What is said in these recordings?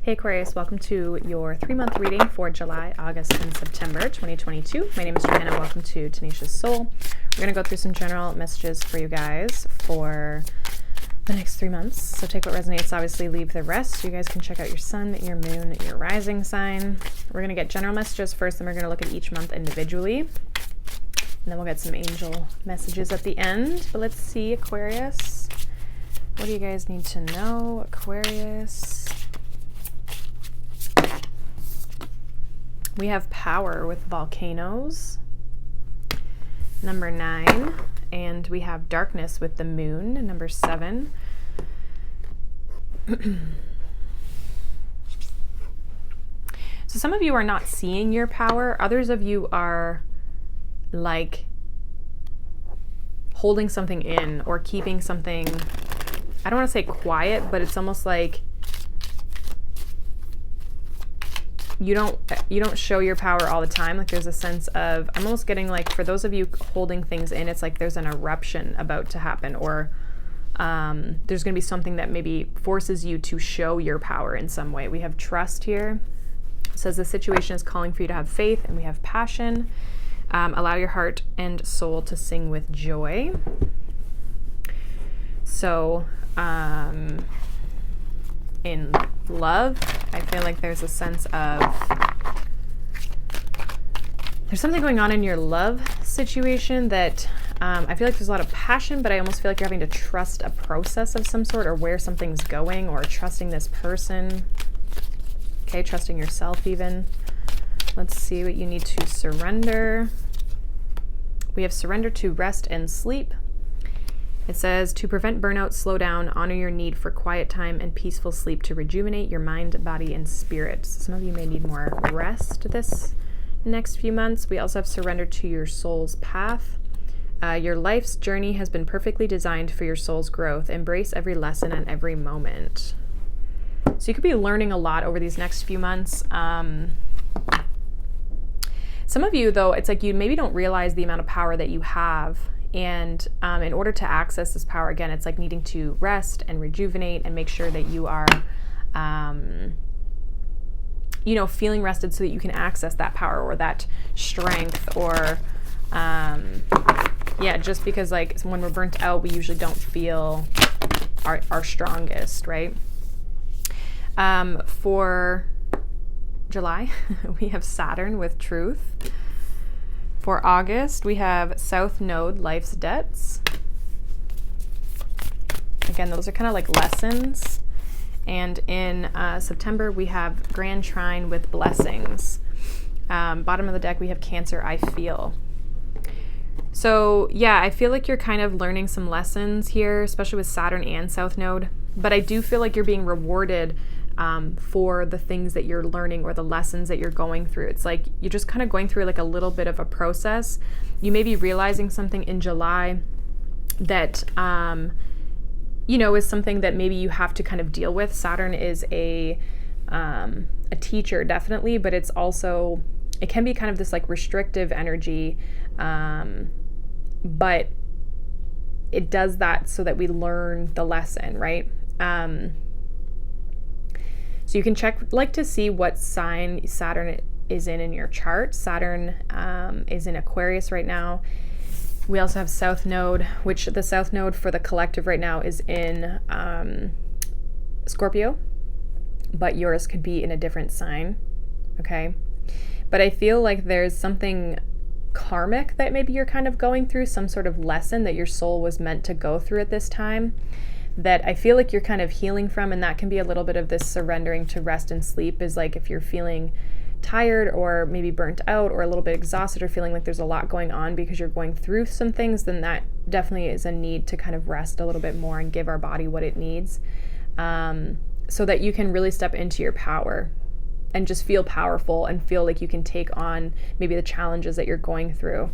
Hey Aquarius, welcome to your 3-month reading for July, August, and September 2022. My name is Johanna. Welcome to Tenacious Soul. We're going to go through some general messages for you guys for the next 3 months. So take what resonates, obviously leave the rest. You guys can check out your sun, your moon, your rising sign. We're going to get general messages first, then we're going to look at each month individually. And then we'll get some angel messages at the end. But let's see, Aquarius. What do you guys need to know, Aquarius? We have power with volcanoes, number 9, and we have darkness with the moon, number 7. So some of you are not seeing your power. Others of you are like holding something in or keeping something, I don't want to say quiet, but it's almost like you don't show your power all the time. Like there's a sense of, I'm almost getting like, for those of you holding things in, it's like there's an eruption about to happen, or there's going to be something that maybe forces you to show your power in some way. We have trust here. It says the situation is calling for you to have faith, and we have passion. Allow your heart and soul to sing with joy. So in love, I feel like there's a sense of, there's something going on in your love situation that I feel like there's a lot of passion, but I almost feel like you're having to trust a process of some sort, or where something's going, or trusting this person. Okay, trusting yourself even. Let's see what you need to surrender. We have surrender to rest and sleep. It says, to prevent burnout, slow down, honor your need for quiet time and peaceful sleep to rejuvenate your mind, body, and spirit. So some of you may need more rest this next few months. We also have surrender to your soul's path. Your life's journey has been perfectly designed for your soul's growth. Embrace every lesson and every moment. So you could be learning a lot over these next few months. Some of you, though, it's like you maybe don't realize the amount of power that you have. And in order to access this power, again, it's like needing to rest and rejuvenate and make sure that you are, feeling rested so that you can access that power or that strength, or, just because like when we're burnt out, we usually don't feel our strongest, right? For July, we have Saturn with truth. For August, we have South Node, life's debts. Again, those are kind of like lessons. And in September, we have Grand Trine with blessings. Bottom of the deck, we have Cancer, I feel. So yeah, I feel like you're kind of learning some lessons here, especially with Saturn and South Node. But I do feel like you're being rewarded for the things that you're learning or the lessons that you're going through. It's like you're just kind of going through like a little bit of a process. You may be realizing something in July that, is something that maybe you have to kind of deal with. Saturn is a teacher, definitely, but it can be kind of this like restrictive energy, but it does that so that we learn the lesson, right? So you can check, like, to see what sign Saturn is in your chart. Saturn is in Aquarius right now. We also have South Node, which the South Node for the collective right now is in Scorpio, but yours could be in a different sign, okay? But I feel like there's something karmic that maybe you're kind of going through, some sort of lesson that your soul was meant to go through at this time, that I feel like you're kind of healing from. And that can be a little bit of this surrendering to rest and sleep, is like if you're feeling tired or maybe burnt out or a little bit exhausted or feeling like there's a lot going on because you're going through some things, then that definitely is a need to kind of rest a little bit more and give our body what it needs, so that you can really step into your power and just feel powerful and feel like you can take on maybe the challenges that you're going through.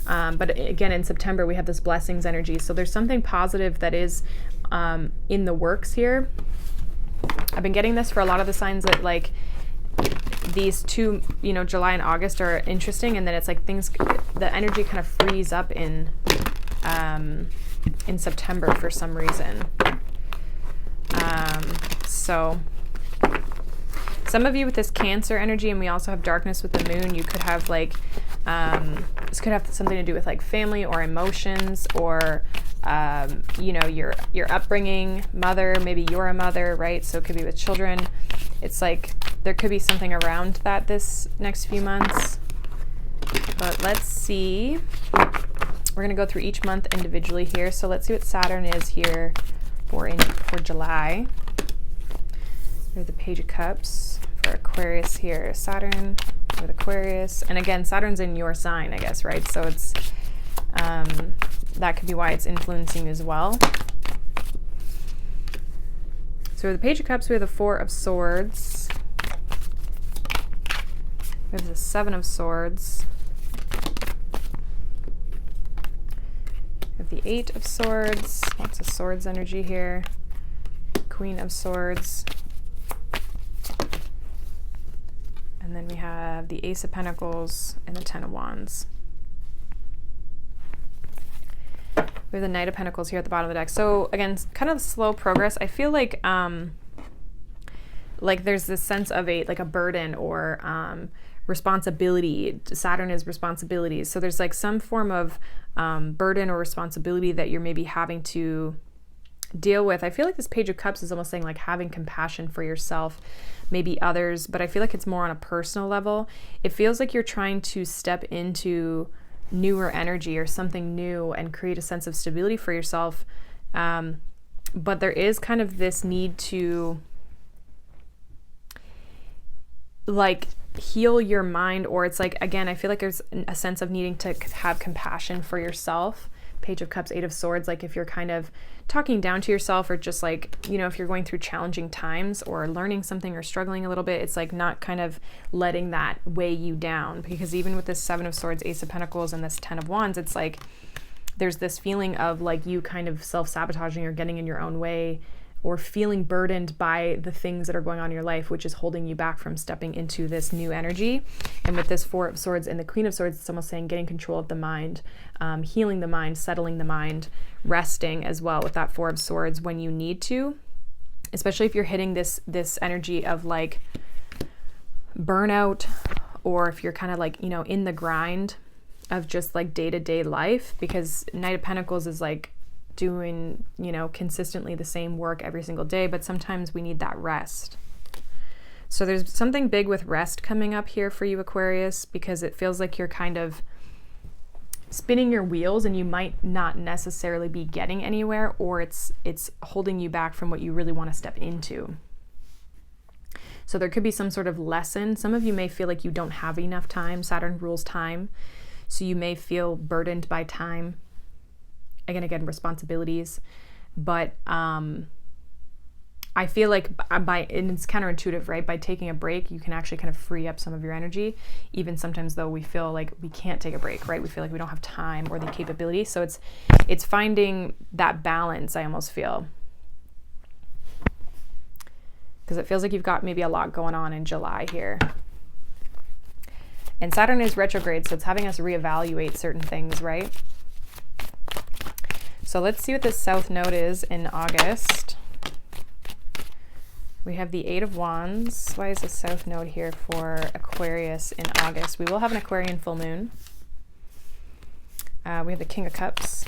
But again, in September, we have this blessings energy. So there's something positive that is in the works here. I've been getting this for a lot of the signs that like these two, July and August are interesting. And then it's like the energy kind of frees up in September for some reason. So Some of you with this Cancer energy, and we also have darkness with the moon, you could have like, this could have something to do with like family or emotions, or you know, your upbringing, mother, maybe you're a mother, right? So it could be with children. It's like there could be something around that this next few months. But let's see. We're going to go through each month individually here. So let's see what Saturn is here for July. There's the Page of Cups for Aquarius here. Saturn with Aquarius. And again, Saturn's in your sign, I guess, right? So it's that could be why it's influencing you as well. So the Page of Cups, we have the Four of Swords. We have the Seven of Swords. We have the Eight of Swords. Lots of swords energy here. Queen of Swords. And then we have the Ace of Pentacles and the Ten of Wands. We have the Knight of Pentacles here at the bottom of the deck. So again, kind of slow progress. I feel like there's this sense of a burden or responsibility. Saturn is responsibilities. So there's like some form of burden or responsibility that you're maybe having to deal with. I feel like this Page of Cups is almost saying like having compassion for yourself, maybe others, but I feel like it's more on a personal level. It feels like you're trying to step into newer energy or something new and create a sense of stability for yourself. But there is kind of this need to like heal your mind, or it's like, again, I feel like there's a sense of needing to have compassion for yourself. Page of Cups, Eight of Swords, like if you're kind of talking down to yourself, or just like, you know, if you're going through challenging times or learning something or struggling a little bit, it's like not kind of letting that weigh you down. Because even with this Seven of Swords, Ace of Pentacles, and this Ten of Wands, it's like there's this feeling of like you kind of self-sabotaging or getting in your own way, or feeling burdened by the things that are going on in your life, which is holding you back from stepping into this new energy. And with this Four of Swords and the Queen of Swords, it's almost saying getting control of the mind, healing the mind, settling the mind, resting as well with that Four of Swords when you need to, especially if you're hitting this energy of like burnout, or if you're kind of like, you know, in the grind of just like day-to-day life, because Knight of Pentacles is like doing, you know, consistently the same work every single day, but sometimes we need that rest. So there's something big with rest coming up here for you, Aquarius, because it feels like you're kind of spinning your wheels and you might not necessarily be getting anywhere, or it's holding you back from what you really want to step into. So there could be some sort of lesson. Some of you may feel like you don't have enough time. Saturn rules time. So you may feel burdened by time. Again, responsibilities. But I feel like and it's counterintuitive, right? By taking a break, you can actually kind of free up some of your energy. Even sometimes though we feel like we can't take a break, right? We feel like we don't have time or the capability. So it's finding that balance, I almost feel. Because it feels like you've got maybe a lot going on in July here. And Saturn is retrograde, so it's having us reevaluate certain things, right? So let's see what this South Node is in August. We have the Eight of Wands. Why is the South Node here for Aquarius in August? We will have an Aquarian full moon. We have the King of Cups.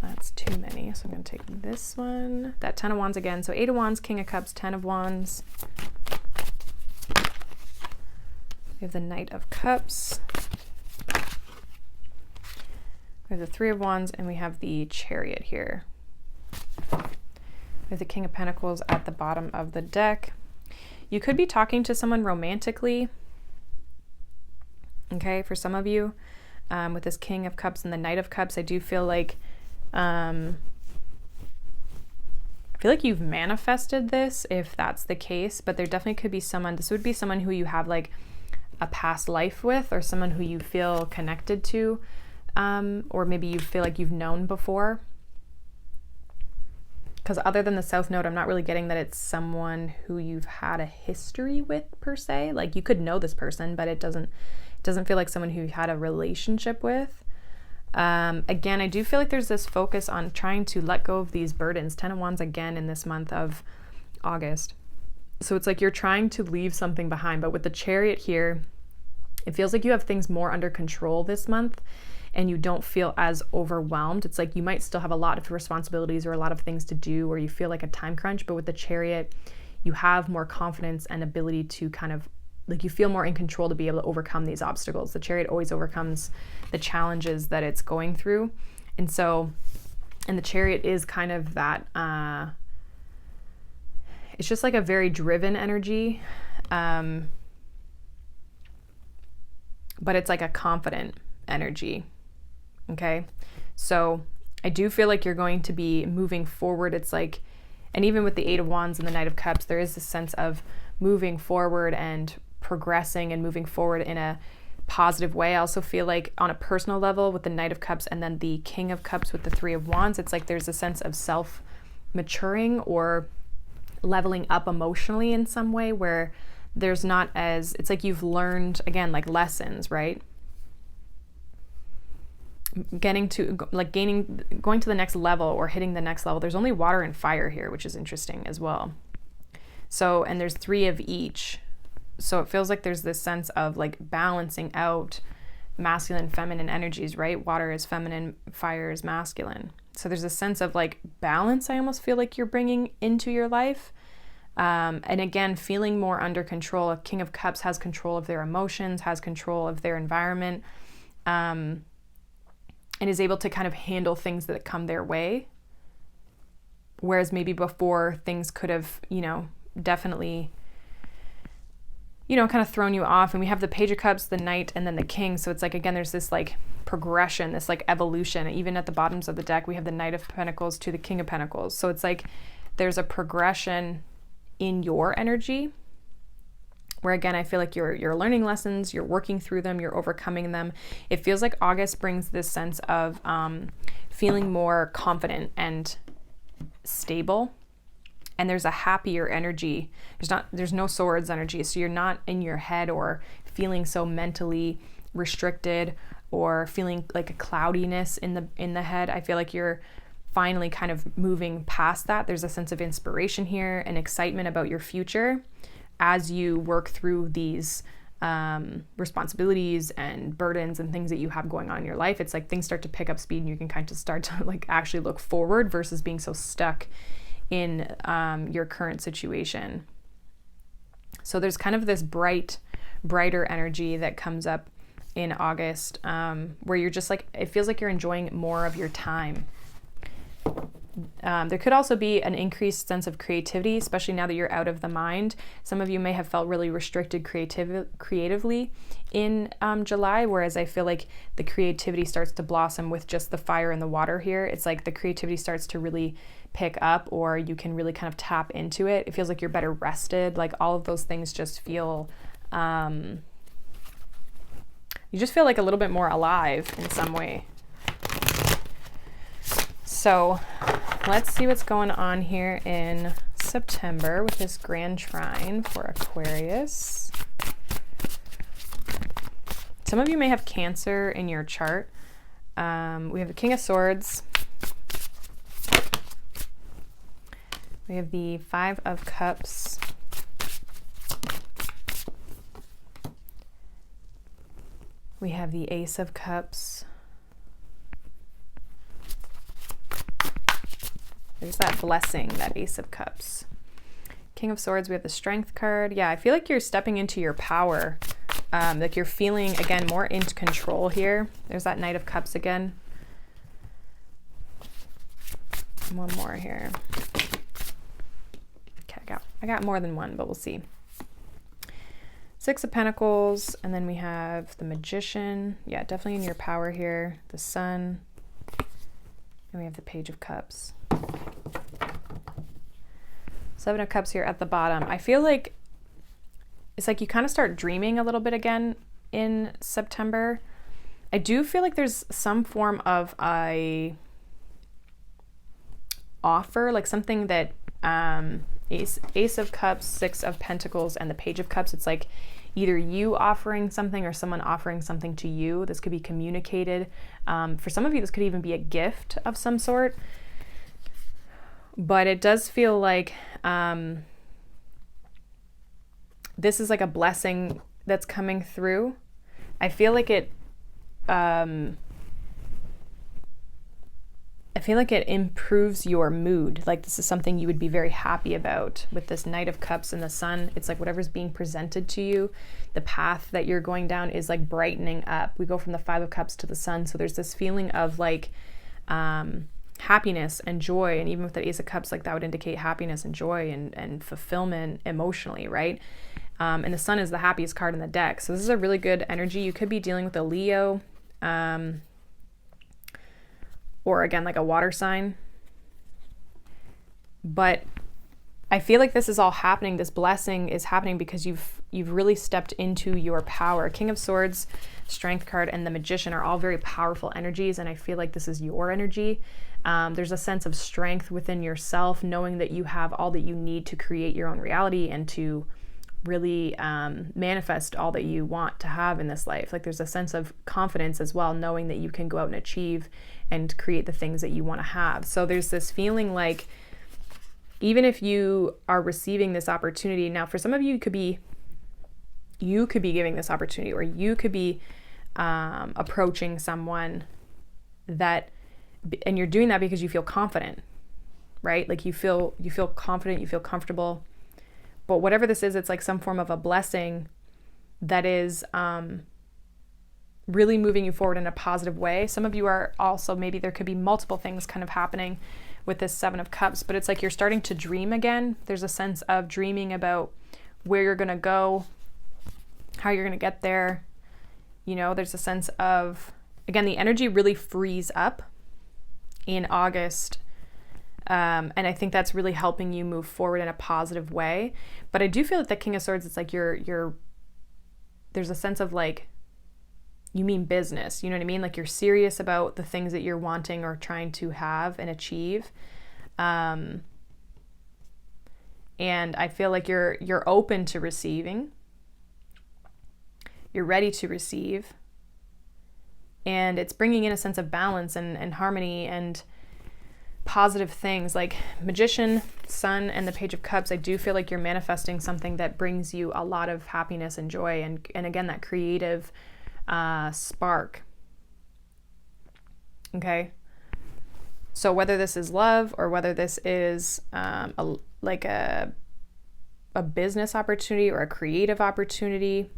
That's too many, so I'm going to take this one. That Ten of Wands again. So Eight of Wands, King of Cups, Ten of Wands. We have the Knight of Cups. We have the Three of Wands, and we have the Chariot here. We have the King of Pentacles at the bottom of the deck. You could be talking to someone romantically, okay, for some of you. With this King of Cups and the Knight of Cups, I do feel like you've manifested this, if that's the case, but there definitely could be someone, this would be someone who you have like a past life with, or someone who you feel connected to, or maybe you feel like you've known before. Because other than the South Node, I'm not really getting that it's someone who you've had a history with per se. Like you could know this person, but it doesn't feel like someone who you had a relationship with. Again, I do feel like there's this focus on trying to let go of these burdens. Ten of Wands again in this month of August. So it's like you're trying to leave something behind, but with the Chariot here, it feels like you have things more under control this month and you don't feel as overwhelmed. It's like you might still have a lot of responsibilities or a lot of things to do, or you feel like a time crunch, but with the Chariot, you have more confidence and ability to kind of, like, you feel more in control to be able to overcome these obstacles. The Chariot always overcomes the challenges that it's going through. And so, and the Chariot is kind of that, it's just like a very driven energy, but it's like a confident energy, okay? So I do feel like you're going to be moving forward. It's like, and even with the Eight of Wands and the Knight of Cups, there is this sense of moving forward and progressing and moving forward in a positive way. I also feel like on a personal level with the Knight of Cups and then the King of Cups with the Three of Wands, it's like there's a sense of self-maturing or leveling up emotionally in some way where there's not as, it's like you've learned, again, like lessons, right? Going to the next level or hitting the next level. There's only water and fire here, which is interesting as well. So, and there's 3 of each. So it feels like there's this sense of like balancing out masculine, feminine energies, right? Water is feminine, fire is masculine. So there's a sense of like balance I almost feel like you're bringing into your life. And again, feeling more under control. A King of Cups has control of their emotions, has control of their environment, and is able to kind of handle things that come their way. Whereas maybe before things could have, definitely, kind of thrown you off. And we have the Page of Cups, the Knight, and then the King. So it's like, again, there's this like progression, this like evolution. Even at the bottoms of the deck, we have the Knight of Pentacles to the King of Pentacles. So it's like there's a progression in your energy where, again, I feel like you're learning lessons, you're working through them, you're overcoming them. It feels like August brings this sense of feeling more confident and stable. And there's a happier energy. There's no swords energy. So you're not in your head or feeling so mentally restricted or feeling like a cloudiness in the head. I feel like you're finally kind of moving past that. There's a sense of inspiration here and excitement about your future as you work through these responsibilities and burdens and things that you have going on in your life. It's like things start to pick up speed and you can kind of start to like actually look forward versus being so stuck in your current situation. So there's kind of this brighter energy that comes up in August, where you're just like, it feels like you're enjoying more of your time. There could also be an increased sense of creativity, especially now that you're out of the mind. Some of you may have felt really restricted creatively in July, whereas I feel like the creativity starts to blossom with just the fire and the water here. It's like the creativity starts to really pick up, or you can really kind of tap into it. It feels like you're better rested. Like all of those things just feel, you just feel like a little bit more alive in some way. So let's see what's going on here in September with this grand trine for Aquarius. Some of you may have Cancer in your chart. We have the King of Swords. We have the Five of Cups. We have the Ace of Cups. There's that blessing, that Ace of Cups. King of Swords, we have the Strength card. Yeah, I feel like you're stepping into your power. Like you're feeling, again, more in control here. There's that Knight of Cups again. One more here. Okay, I got more than one, but we'll see. Six of Pentacles, and then we have the Magician. Yeah, definitely in your power here. The Sun. And we have the Page of Cups. Seven of Cups here at the bottom. I feel like it's like you kind of start dreaming a little bit again in September. I do feel like there's some form of a offer, like something that Ace of Cups, Six of Pentacles, and the Page of Cups. It's like either you offering something or someone offering something to you. This could be communicated. For some of you, this could even be a gift of some sort. But it does feel like this is like a blessing that's coming through. I feel like it improves your mood. Like this is something you would be very happy about with this Knight of Cups and the Sun. It's like whatever's being presented to you, the path that you're going down is like brightening up. We go from the Five of Cups to the Sun. So there's this feeling of like happiness and joy. And even with the Ace of Cups, like that would indicate happiness and joy and fulfillment emotionally, right? And the Sun is the happiest card in the deck. So this is a really good energy. You could be dealing with a Leo, or again, like a water sign. But I feel like this is all happening. This blessing is happening because you've really stepped into your power. King of Swords, Strength card, and the Magician are all very powerful energies. And I feel like this is your energy. There's a sense of strength within yourself, knowing that you have all that you need to create your own reality and to really manifest all that you want to have in this life. Like there's a sense of confidence as well, knowing that you can go out and achieve and create the things that you want to have. So there's this feeling like even if you are receiving this opportunity, now for some of you, you could be giving this opportunity, or you could be approaching someone that, and you're doing that because you feel confident, right? Like you feel confident, you feel comfortable. But whatever this is, it's like some form of a blessing that is really moving you forward in a positive way. Some of you are also, maybe there could be multiple things kind of happening with this Seven of Cups, but it's like you're starting to dream again. There's a sense of dreaming about where you're going to go, how you're going to get there. You know, there's a sense of, again, the energy really frees up in August. And I think that's really helping you move forward in a positive way. But I do feel that the King of Swords, it's like there's a sense of like, you mean business, you know what I mean? Like you're serious about the things that you're wanting or trying to have and achieve. And I feel like you're open to receiving. You're ready to receive. And it's bringing in a sense of balance and harmony and positive things. Like Magician, Sun, and the Page of Cups, I do feel like you're manifesting something that brings you a lot of happiness and joy, and again, that creative spark. Okay, so whether this is love or whether this is a business opportunity or a creative opportunity,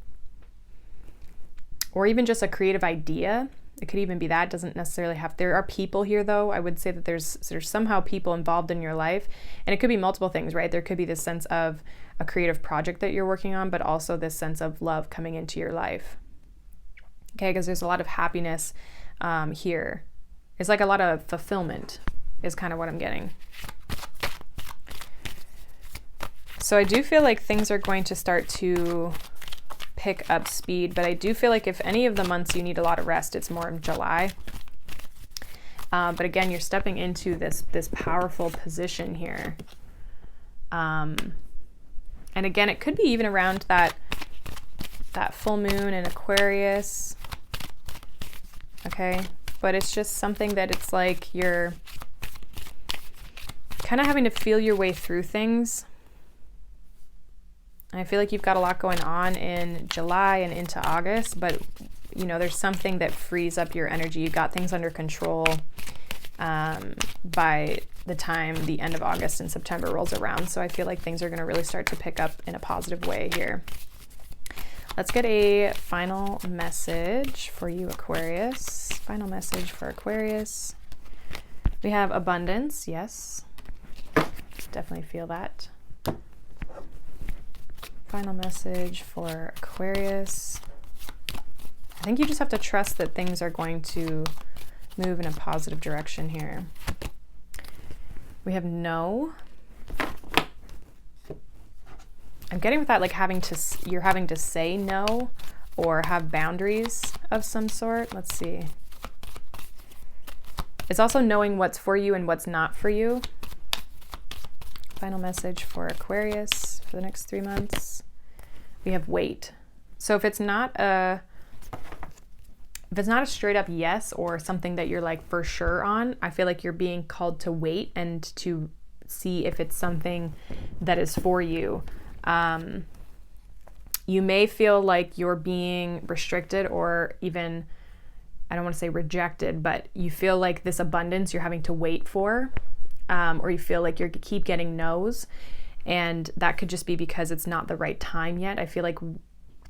or even just a creative idea. It could even be that. It doesn't necessarily have, there are people here though. I would say that there's somehow people involved in your life, and it could be multiple things, right? There could be this sense of a creative project that you're working on, but also this sense of love coming into your life. Okay, because there's a lot of happiness here. It's like a lot of fulfillment is kind of what I'm getting. So I do feel like things are going to start to pick up speed, but I do feel like if any of the months you need a lot of rest, it's more in July. But again, you're stepping into this powerful position here. And again, it could be even around that full moon in Aquarius. Okay, but it's just something that it's like you're kind of having to feel your way through things. I feel like you've got a lot going on in July and into August, but you know, there's something that frees up your energy. You've got things under control by the time the end of August and September rolls around. So I feel like things are going to really start to pick up in a positive way here. Let's get a final message for you, Aquarius. Final message for Aquarius. We have abundance. Yes, definitely feel that. Final message for Aquarius. I think you just have to trust that things are going to move in a positive direction here. We have no. I'm getting with that, like you're having to say no or have boundaries of some sort. Let's see. It's also knowing what's for you and what's not for you. Final message for Aquarius for the next 3 months. We have wait. So if it's not a straight up yes or something that you're like for sure on, I feel like you're being called to wait and to see if it's something that is for you. You may feel like you're being restricted or even, I don't want to say rejected, but you feel like this abundance you're having to wait for, or you feel like you keep getting no's, and that could just be because it's not the right time yet. I feel like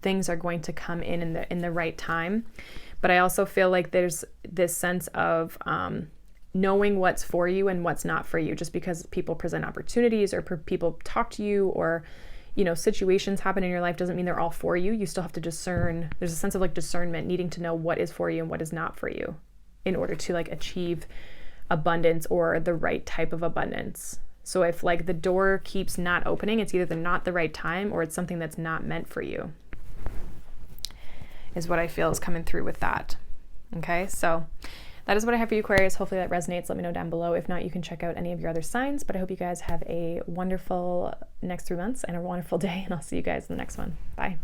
things are going to come in the right time, but I also feel like there's this sense of knowing what's for you and what's not for you. Just because people present opportunities or people talk to you, or situations happen in your life, doesn't mean they're all for you. You still have to discern. There's a sense of like discernment, needing to know what is for you and what is not for you in order to like achieve abundance or the right type of abundance. So if like the door keeps not opening, it's either not the right time or it's something that's not meant for you, is what I feel is coming through with that. Okay, so that is what I have for you, Aquarius. Hopefully that resonates. Let me know down below. If not, you can check out any of your other signs, but I hope you guys have a wonderful next 3 months and a wonderful day, and I'll see you guys in the next one. Bye.